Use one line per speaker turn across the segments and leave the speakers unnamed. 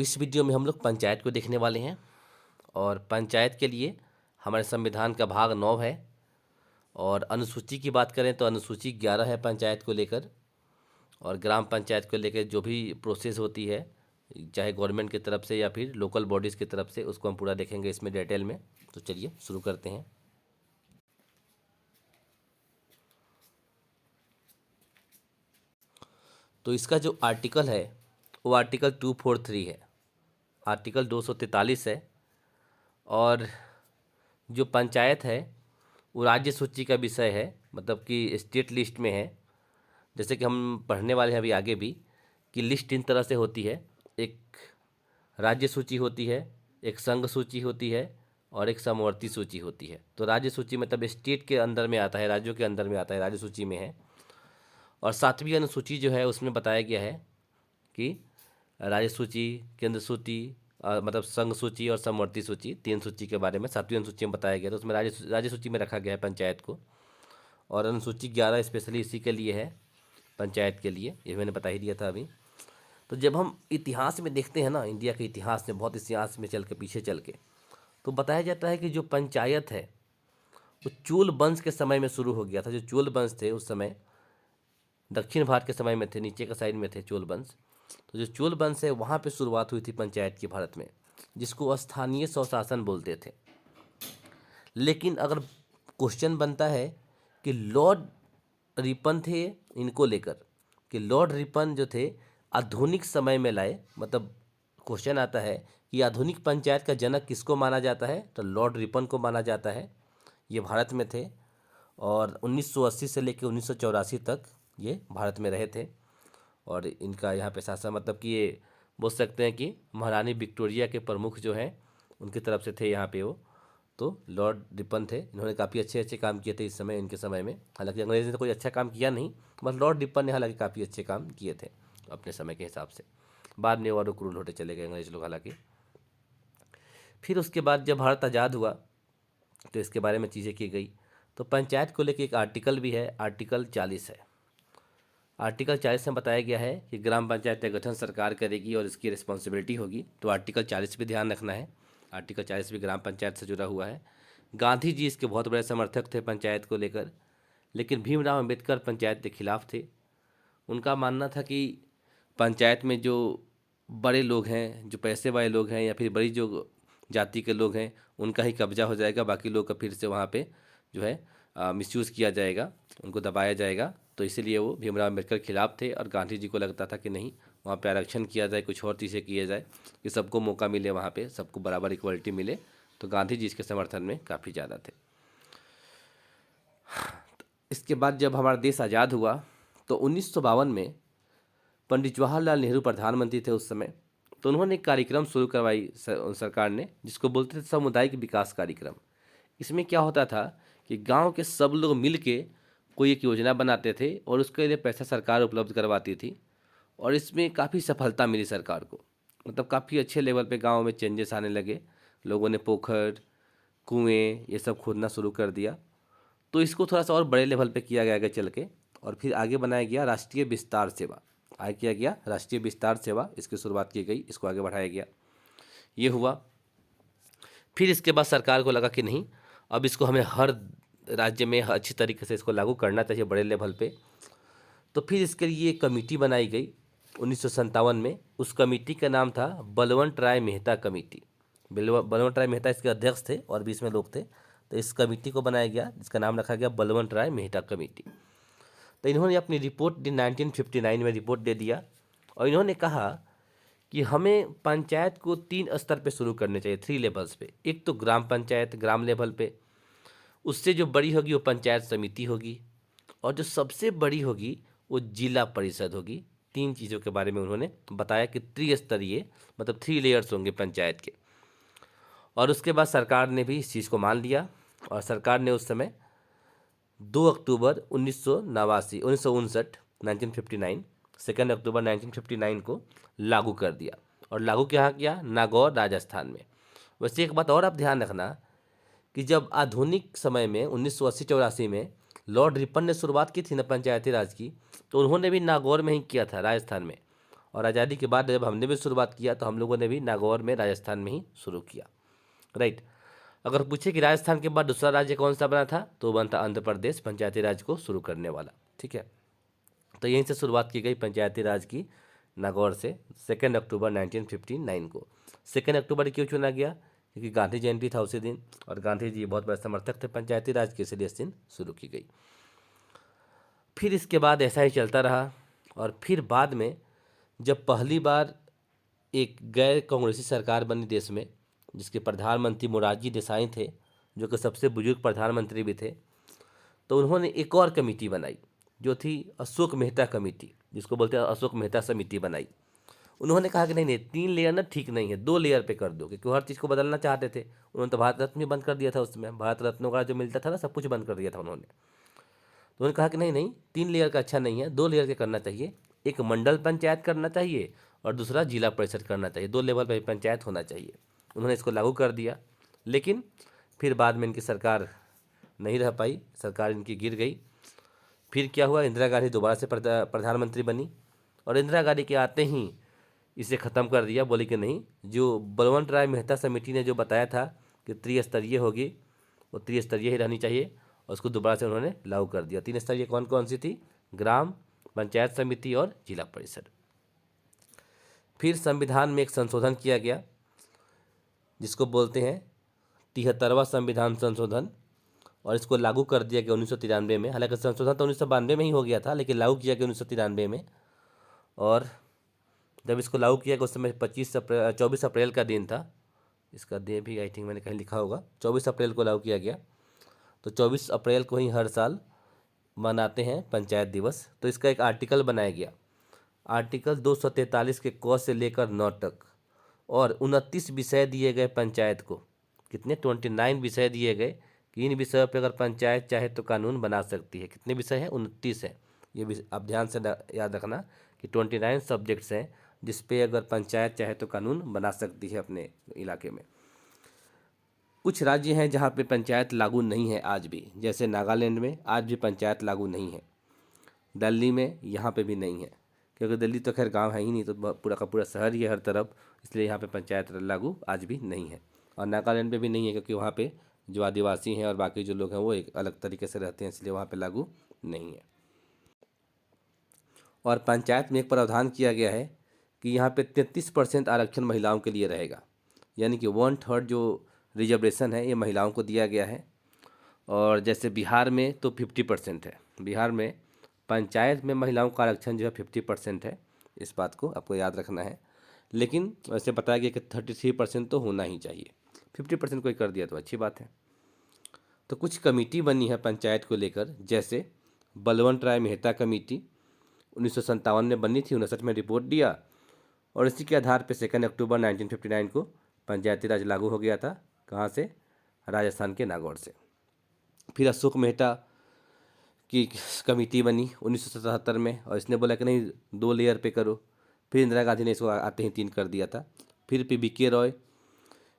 इस वीडियो में हम लोग पंचायत को देखने वाले हैं। और पंचायत के लिए हमारे संविधान का भाग 9 है। और अनुसूची की बात करें तो अनुसूची 11 है पंचायत को लेकर। और ग्राम पंचायत को लेकर जो भी प्रोसेस होती है, चाहे गवर्नमेंट की तरफ से या फिर लोकल बॉडीज़ की तरफ से, उसको हम पूरा देखेंगे इसमें डिटेल में। तो चलिए शुरू करते हैं। तो इसका जो आर्टिकल है वो आर्टिकल 243 है, आर्टिकल 243 है। और जो पंचायत है वो राज्य सूची का विषय है, मतलब कि स्टेट लिस्ट में है। जैसे कि हम पढ़ने वाले हैं अभी आगे भी, कि लिस्ट 3 तरह से होती है। एक राज्य सूची होती है, एक संघ सूची होती है, और एक समवर्ती सूची होती है। तो राज्य सूची मतलब स्टेट के अंदर में आता है, राज्यों के अंदर में आता है, राज्य सूची में है। और 7वीं अनुसूची जो है उसमें बताया गया है कि राज्य सूची, केंद्र सूची, मतलब संघ सूची और समवर्ती सूची, 3 सूची के बारे में 7वीं अनुसूची में बताया गया। तो उसमें राज्य सूची में रखा गया है पंचायत को। और अनुसूची 11 स्पेशली इसी के लिए है, पंचायत के लिए। ये मैंने बता ही दिया था अभी। तो जब हम इतिहास में देखते हैं ना, इंडिया के इतिहास में, बहुत इतिहास में चल के पीछे चल के, तो बताया जाता है कि जो पंचायत है वो चोल वंश के समय में शुरू हो गया था। जो चोल वंश थे उस समय दक्षिण भारत के समय में थे, नीचे का साइड में थे चोल वंश। तो जो चोल वंश है वहाँ पे शुरुआत हुई थी पंचायत की भारत में, जिसको स्थानीय स्वशासन बोलते थे। लेकिन अगर क्वेश्चन बनता है कि लॉर्ड रिपन थे इनको लेकर, कि लॉर्ड रिपन जो थे आधुनिक समय में लाए, मतलब क्वेश्चन आता है कि आधुनिक पंचायत का जनक किसको माना जाता है, तो लॉर्ड रिपन को माना जाता है। ये भारत में थे और 1980 से लेकर 1984 तक ये भारत में रहे थे। और इनका यहाँ पे शासन, मतलब कि ये बोल सकते हैं कि महारानी विक्टोरिया के प्रमुख जो हैं उनकी तरफ से थे यहाँ पे वो। तो लॉर्ड रिपन थे, इन्होंने काफ़ी अच्छे अच्छे काम किए थे इस समय, इनके समय में। हालांकि अंग्रेज ने तो कोई अच्छा काम किया नहीं, बस लॉर्ड रिपन ने हालांकि काफ़ी अच्छे काम किए थे अपने समय के हिसाब से। बाद में और क्रूर होते चले गए अंग्रेज लोग हालांकि। फिर उसके बाद जब भारत आज़ाद हुआ तो इसके बारे में चीज़ें की गई। तो पंचायत को लेकर एक आर्टिकल भी है, आर्टिकल 40 है। आर्टिकल 40 में बताया गया है कि ग्राम पंचायत का गठन सरकार करेगी और इसकी रिस्पॉन्सिबिलिटी होगी। तो आर्टिकल 40 भी ध्यान रखना है, आर्टिकल 40 भी ग्राम पंचायत से जुड़ा हुआ है। गांधी जी इसके बहुत बड़े समर्थक थे पंचायत को लेकर, लेकिन भीमराव अम्बेडकर पंचायत के खिलाफ थे। उनका मानना था कि पंचायत में जो बड़े लोग हैं, जो पैसे वाले लोग हैं, या फिर बड़ी जो जाति के लोग हैं, उनका ही कब्जा हो जाएगा, बाकी लोग का फिर से वहाँ पे जो है मिसयूज़ किया जाएगा, उनको दबाया जाएगा। तो इसीलिए वो भीमराव अम्बेडकर खिलाफ थे। और गांधी जी को लगता था कि नहीं, वहाँ पे आरक्षण किया जाए, कुछ और चीज़ें किए जाए, कि सबको मौका मिले, वहाँ पे सबको बराबर इक्वलिटी मिले। तो गांधी जी इसके समर्थन में काफ़ी ज़्यादा थे। इसके बाद जब हमारा देश आज़ाद हुआ तो 1952 में पंडित जवाहरलाल नेहरू प्रधानमंत्री थे उस समय। तो उन्होंने एक कार्यक्रम शुरू करवाई सरकार ने, जिसको बोलते थे सामुदायिक विकास कार्यक्रम। इसमें क्या होता था कि गांव के सब लोग मिल के कोई एक योजना बनाते थे और उसके लिए पैसा सरकार उपलब्ध करवाती थी। और इसमें काफ़ी सफलता मिली सरकार को, मतलब काफ़ी अच्छे लेवल पे गांव में चेंजेस आने लगे। लोगों ने पोखर, कुएं, ये सब खोदना शुरू कर दिया। तो इसको थोड़ा सा और बड़े लेवल पे किया गया आगे चल के, और फिर आगे बनाया गया राष्ट्रीय विस्तार सेवा। आगे किया गया राष्ट्रीय विस्तार सेवा, इसकी शुरुआत की गई, इसको आगे बढ़ाया गया, ये हुआ। फिर इसके बाद सरकार को लगा कि नहीं, अब इसको हमें हर राज्य में अच्छी तरीके से इसको लागू करना चाहिए बड़े लेवल पे। तो फिर इसके लिए एक कमेटी बनाई गई 1957 में। उस कमेटी का नाम था बलवंत राय मेहता कमेटी। बलवंत राय मेहता इसके अध्यक्ष थे और 20 में लोग थे। तो इस कमेटी को बनाया गया, जिसका नाम रखा गया बलवंत राय मेहता कमेटी। तो इन्होंने अपनी रिपोर्ट 1959 में रिपोर्ट दे दिया। और इन्होंने कहा कि हमें पंचायत को 3 स्तर पे शुरू करने चाहिए, 3 लेवल्स पे। एक तो ग्राम पंचायत, ग्राम लेवल पे, उससे जो बड़ी होगी वो पंचायत समिति होगी, और जो सबसे बड़ी होगी वो जिला परिषद होगी। 3 चीज़ों के बारे में उन्होंने बताया कि त्रिस्तरीय, मतलब 3 लेयर्स होंगे पंचायत के। और उसके बाद सरकार ने भी इस चीज़ को मान लिया, और सरकार ने उस समय 2 अक्टूबर 1959 2 अक्टूबर 1959 को लागू कर दिया। और लागू क्या किया? नागौर, राजस्थान में। वैसे एक बात और आप ध्यान रखना कि जब आधुनिक समय में 1980-84 में लॉर्ड रिपन ने शुरुआत की थी ना पंचायती राज की, तो उन्होंने भी नागौर में ही किया था, राजस्थान में। और आज़ादी के बाद जब हमने भी शुरुआत किया तो हम लोगों ने भी नागौर में राजस्थान में ही शुरू किया, राइट। अगर पूछे कि राजस्थान के बाद दूसरा राज्य कौन सा बना था, तो बना था आंध्र प्रदेश पंचायती राज को शुरू करने वाला, ठीक है। तो यहीं से शुरुआत की गई पंचायती राज की, नागौर से 2 अक्टूबर 1959 को। 2 अक्टूबर क्यों चुना गया? क्योंकि गांधी जयंती था उसी दिन, और गांधी जी बहुत बड़े समर्थक थे पंचायती राज के, इसलिए इस दिन शुरू की गई। फिर इसके बाद ऐसा ही चलता रहा, और फिर बाद में जब पहली बार एक गैर कांग्रेसी सरकार बनी देश में, जिसके प्रधानमंत्री मोरारजी देसाई थे, जो कि सबसे बुजुर्ग प्रधानमंत्री भी थे, तो उन्होंने एक और कमेटी बनाई जो थी अशोक मेहता कमेटी, जिसको बोलते हैं अशोक मेहता समिति बनाई। उन्होंने कहा कि नहीं नहीं, 3 लेयर ना ठीक नहीं है, 2 लेयर पे कर दो, क्योंकि हर चीज़ को बदलना चाहते थे। उन्होंने तो भारत रत्न भी बंद कर दिया था, उसमें भारत रत्नों का जो मिलता था ना, सब कुछ बंद कर दिया था उन्होंने। तो उन्होंने कहा कि नहीं नहीं, 3 लेयर का अच्छा नहीं है, 2 लेयर के करना चाहिए। एक मंडल पंचायत करना चाहिए और दूसरा जिला परिषद करना चाहिए, 2 लेवल पर पंचायत होना चाहिए। उन्होंने इसको लागू कर दिया, लेकिन फिर बाद में इनकी सरकार नहीं रह पाई, सरकार इनकी गिर गई। फिर क्या हुआ, इंदिरा गांधी दोबारा से प्रधानमंत्री बनी, और इंदिरा गांधी के आते ही इसे ख़त्म कर दिया। बोले कि नहीं, जो बलवंत राय मेहता समिति ने जो बताया था कि त्रिस्तरीय होगी, वो त्रिस्तरीय ही रहनी चाहिए, और उसको दोबारा से उन्होंने लागू कर दिया। 3 स्तरीय कौन कौन सी थी? ग्राम पंचायत समिति और जिला परिषद। फिर संविधान में एक संशोधन किया गया, जिसको बोलते हैं 73वां संविधान संशोधन, और इसको लागू कर दिया गया 1993 में। हालांकि संशोधन तो 1992 में ही हो गया था, लेकिन लागू किया गया 1993 में। और जब इसको लागू किया गया उस समय 24 अप्रैल का दिन था। इसका दिन भी आई थिंक मैंने कहीं लिखा होगा, 24 अप्रैल को लागू किया गया। तो 24 अप्रैल को ही हर साल मनाते हैं पंचायत दिवस। तो इसका एक आर्टिकल बनाया गया, आर्टिकल 243 के क से लेकर 9 तक, और 29 विषय दिए गए पंचायत को। कितने? 29 विषय दिए गए कि इन विषयों पर अगर पंचायत चाहे तो कानून बना सकती है। कितने विषय हैं? 29 है। ये भी आप ध्यान से याद रखना कि 29 सब्जेक्ट्स हैं जिस पे अगर पंचायत चाहे तो कानून बना सकती है अपने इलाके में। कुछ राज्य हैं जहाँ पे पंचायत लागू नहीं है आज भी, जैसे नागालैंड में आज भी पंचायत लागू नहीं है। दिल्ली में यहाँ पे भी नहीं है, क्योंकि दिल्ली तो खैर गांव है ही नहीं, तो पूरा का पूरा शहर ही है हर तरफ, इसलिए यहाँ पे पंचायत लागू आज भी नहीं है। और नागालैंड में भी नहीं है, क्योंकि वहाँ पे जो आदिवासी हैं और बाकी जो लोग हैं वो एक अलग तरीके से रहते हैं, इसलिए वहाँ पे लागू नहीं है। और पंचायत में एक प्रावधान किया गया है कि यहाँ पे 33% आरक्षण महिलाओं के लिए रहेगा, यानी कि 1/3 जो रिजर्वेशन है ये महिलाओं को दिया गया है। और जैसे बिहार में तो 50% है, बिहार में पंचायत में महिलाओं का आरक्षण जो है 50% है, इस बात को आपको याद रखना है। लेकिन वैसे बताया गया कि 33% तो होना ही चाहिए, 50% कोई कर दिया तो अच्छी बात है। तो कुछ कमेटी बनी है पंचायत को लेकर, जैसे बलवंत राय मेहता कमेटी 1957 में बनी थी, 59 में रिपोर्ट दिया, और इसी के आधार पर 2 अक्टूबर 1959 को पंचायती राज लागू हो गया था। कहाँ से? राजस्थान के नागौर से। फिर अशोक मेहता की कमेटी बनी 1977 में, और इसने बोला कि नहीं 2 लेयर पे करो। फिर इंदिरा गांधी ने इसको आते ही 3 कर दिया था। फिर PBK रॉय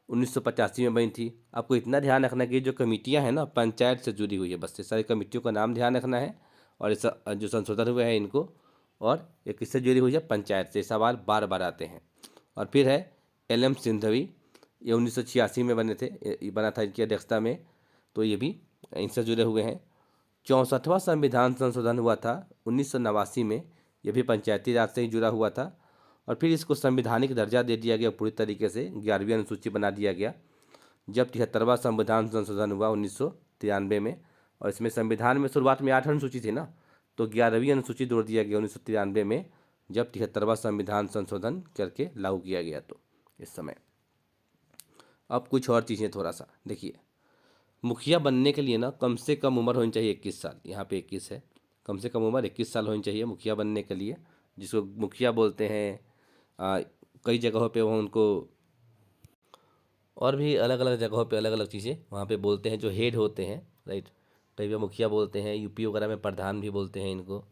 1985 में बनी थी। आपको इतना ध्यान रखना कि जो कमेटियां हैं ना पंचायत से जुड़ी हुई है, बस ये सारी कमेटियों का नाम ध्यान रखना है, और इस जो संशोधन हुए हैं इनको, और ये किससे जुड़ी हुई है? पंचायत से। सवाल बार बार आते हैं। और फिर है LM सिंघवी, ये 1986 में बने थे, ये बना था इनकी अध्यक्षता में, तो ये भी इनसे जुड़े हुए हैं। 64वां संविधान संशोधन हुआ था 1989 में, ये भी पंचायती राज से ही जुड़ा हुआ था। और फिर इसको संवैधानिक दर्जा दे दिया गया पूरी तरीके से, 11वीं अनुसूची बना दिया गया जब 73वां संविधान संशोधन हुआ 1993 में। और इसमें संविधान में शुरुआत में 8 अनुसूची थी ना, तो 11वीं अनुसूची जोड़ दिया गया 1993 में, जब 73वां संविधान संशोधन करके लागू किया गया। तो इस समय अब कुछ और चीज़ें थोड़ा सा देखिए, मुखिया बनने के लिए ना कम से कम उम्र होनी चाहिए 21 साल। यहाँ पे 21 है, कम से कम उम्र 21 साल होनी चाहिए मुखिया बनने के लिए, जिसको मुखिया बोलते हैं। कई जगहों पे वो उनको, और भी अलग अलग जगहों पे अलग अलग चीज़ें वहाँ पे बोलते हैं, जो हेड होते हैं, राइट। कई बार मुखिया बोलते हैं, यूपी वगैरह में प्रधान भी बोलते हैं इनको।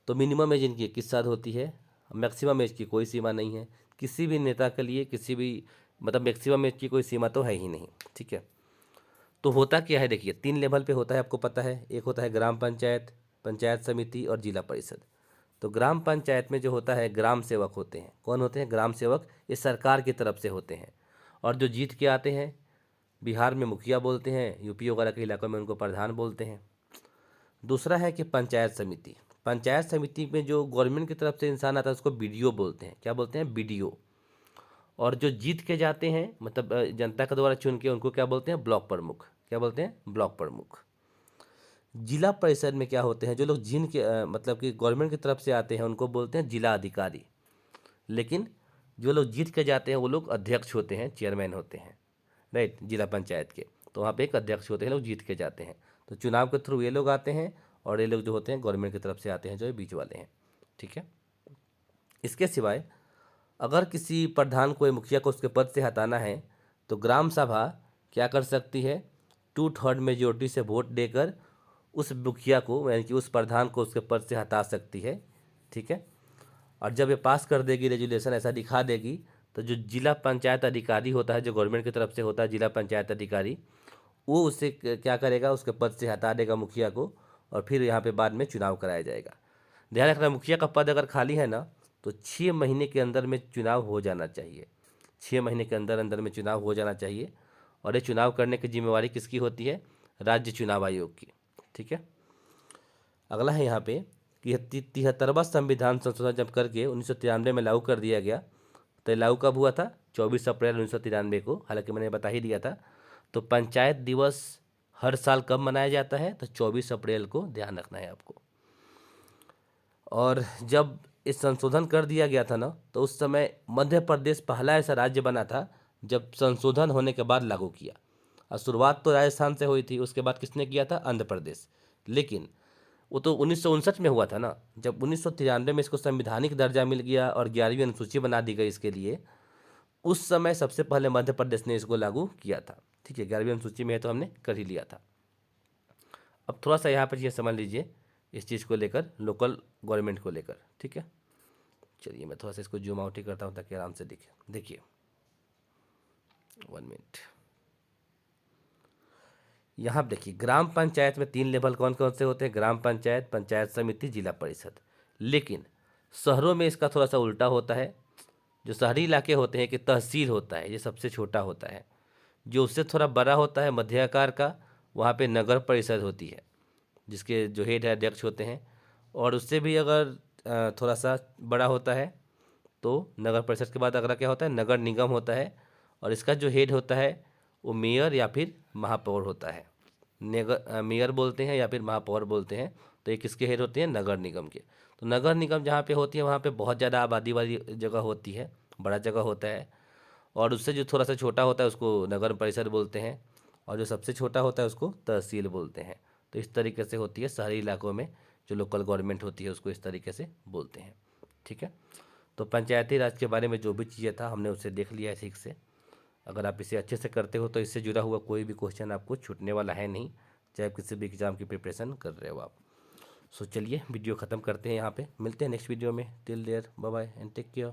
तो मिनिमम एज इनकी 21 साल होती है, मैक्सिमम एज की कोई सीमा नहीं है किसी भी नेता के लिए, किसी भी मतलब मैक्सिमम एज की कोई सीमा तो है ही नहीं, ठीक है। तो होता क्या है, देखिए 3 लेवल पे होता है, आपको पता है। एक होता है ग्राम पंचायत, पंचायत समिति और जिला परिषद। तो ग्राम पंचायत में जो होता है ग्राम सेवक होते हैं। कौन होते हैं? ग्राम सेवक। ये सरकार की तरफ से होते हैं। और जो जीत के आते हैं, बिहार में मुखिया बोलते हैं, यूपी वगैरह के इलाकों में उनको प्रधान बोलते हैं। दूसरा है कि पंचायत समिति। पंचायत समिति में जो गवर्नमेंट की तरफ से इंसान आता है उसको बीडीओ बोलते हैं। क्या बोलते हैं? बीडीओ। और जो जीत के जाते हैं, मतलब जनता के द्वारा चुन के, उनको क्या बोलते हैं? ब्लॉक प्रमुख। क्या बोलते हैं? ब्लॉक प्रमुख। जिला परिषद में क्या होते हैं? जो लोग मतलब कि गवर्नमेंट की तरफ से आते हैं उनको बोलते हैं जिला अधिकारी। लेकिन जो लोग जीत के जाते हैं वो लोग अध्यक्ष होते हैं, चेयरमैन होते हैं, राइट, जिला पंचायत के। तो वहाँ पे एक अध्यक्ष होते हैं, लोग जीत के जाते हैं। तो चुनाव के थ्रू ये लोग आते हैं, और ये लोग जो होते हैं गवर्नमेंट की तरफ से आते हैं, जो ये बीच वाले हैं। ठीक है। इसके सिवाय अगर किसी प्रधान को या मुखिया को उसके पद से हटाना है तो ग्राम सभा क्या कर सकती है? 2/3 मेजोरिटी से वोट देकर उस मुखिया को, यानी कि उस प्रधान को, उसके पद से हटा सकती है। ठीक है। और जब ये पास कर देगी, रेजुलेशन ऐसा दिखा देगी, तो जो जिला पंचायत अधिकारी होता है, जो गवर्नमेंट की तरफ से होता है जिला पंचायत अधिकारी, वो उससे क्या करेगा? उसके पद से हटा देगा मुखिया को, और फिर यहाँ पे बाद में चुनाव कराया जाएगा। ध्यान रखना, मुखिया का पद अगर खाली है ना, तो 6 महीने के अंदर में चुनाव हो जाना चाहिए। 6 महीने के अंदर अंदर में चुनाव हो जाना चाहिए। और ये चुनाव करने की जिम्मेवारी किसकी होती है? राज्य चुनाव आयोग की। ठीक है। अगला है यहाँ पे कि 73वां संविधान संशोधन जब करके 1993 में लागू कर दिया गया। तो लागू कब हुआ था? 24 अप्रैल 1993 को। हालांकि मैंने बता ही दिया था। तो पंचायत दिवस हर साल कब मनाया जाता है? तो 24 अप्रैल को, ध्यान रखना है आपको। और जब इस संशोधन कर दिया गया था ना, तो उस समय मध्य प्रदेश पहला ऐसा राज्य बना था जब संशोधन होने के बाद लागू किया। और शुरुआत तो राजस्थान से हुई थी, उसके बाद किसने किया था? आंध्र प्रदेश। लेकिन वो तो 1959 में हुआ था ना, जब 1993 में इसको संवैधानिक दर्जा मिल गया और 11वीं अनुसूची बना दी गई इसके लिए। उस समय सबसे पहले मध्य प्रदेश ने इसको लागू किया था। ठीक है, 11वीं अनुसूची में है तो हमने कर ही लिया था। अब थोड़ा सा यहाँ पर ये समझ लीजिए इस चीज़ को लेकर, लोकल गवर्नमेंट को लेकर। ठीक है, चलिए मैं थोड़ा सा इसको जूम आउट ही करता हूँ ताकि आराम से दिखे। देखिए, 1 मिनट। यहाँ पर देखिए, ग्राम पंचायत में 3 लेवल कौन कौन से होते हैं? ग्राम पंचायत, पंचायत समिति, जिला परिषद। लेकिन शहरों में इसका थोड़ा सा उल्टा होता है। जो शहरी इलाके होते हैं कि तहसील होता है, ये सबसे छोटा होता है। जो उससे थोड़ा बड़ा होता है, मध्य आकार का, वहाँ पे नगर परिषद होती है, जिसके जो हेड है अध्यक्ष होते हैं। और उससे भी अगर थोड़ा सा बड़ा होता है तो नगर परिषद के बाद अगला क्या होता है? नगर निगम होता है। और इसका जो हेड होता है वो मेयर या फिर महापौर होता है। मेयर बोलते हैं या फिर महापौर बोलते हैं। तो ये किसके हेड होते हैं? नगर निगम के। तो नगर निगम जहाँ पे होती है वहाँ पे बहुत ज़्यादा आबादी वाली जगह होती है, बड़ा जगह होता है। और उससे जो थोड़ा सा छोटा होता है उसको नगर परिषद बोलते हैं, और जो सबसे छोटा होता है उसको तहसील बोलते हैं। तो इस तरीके से होती है शहरी इलाकों में, जो लोकल गवर्नमेंट होती है उसको इस तरीके से बोलते हैं। ठीक है। तो पंचायती राज के बारे में जो भी चीज़ें था हमने उसे देख लिया है ठीक से। अगर आप इसे अच्छे से करते हो तो इससे जुड़ा हुआ कोई भी क्वेश्चन आपको छूटने वाला है नहीं, चाहे आप किसी भी एग्ज़ाम की प्रिपरेशन कर रहे हो आप। सो चलिए वीडियो ख़त्म करते हैं यहाँ पे, मिलते हैं नेक्स्ट वीडियो में। Till there, bye bye and take care.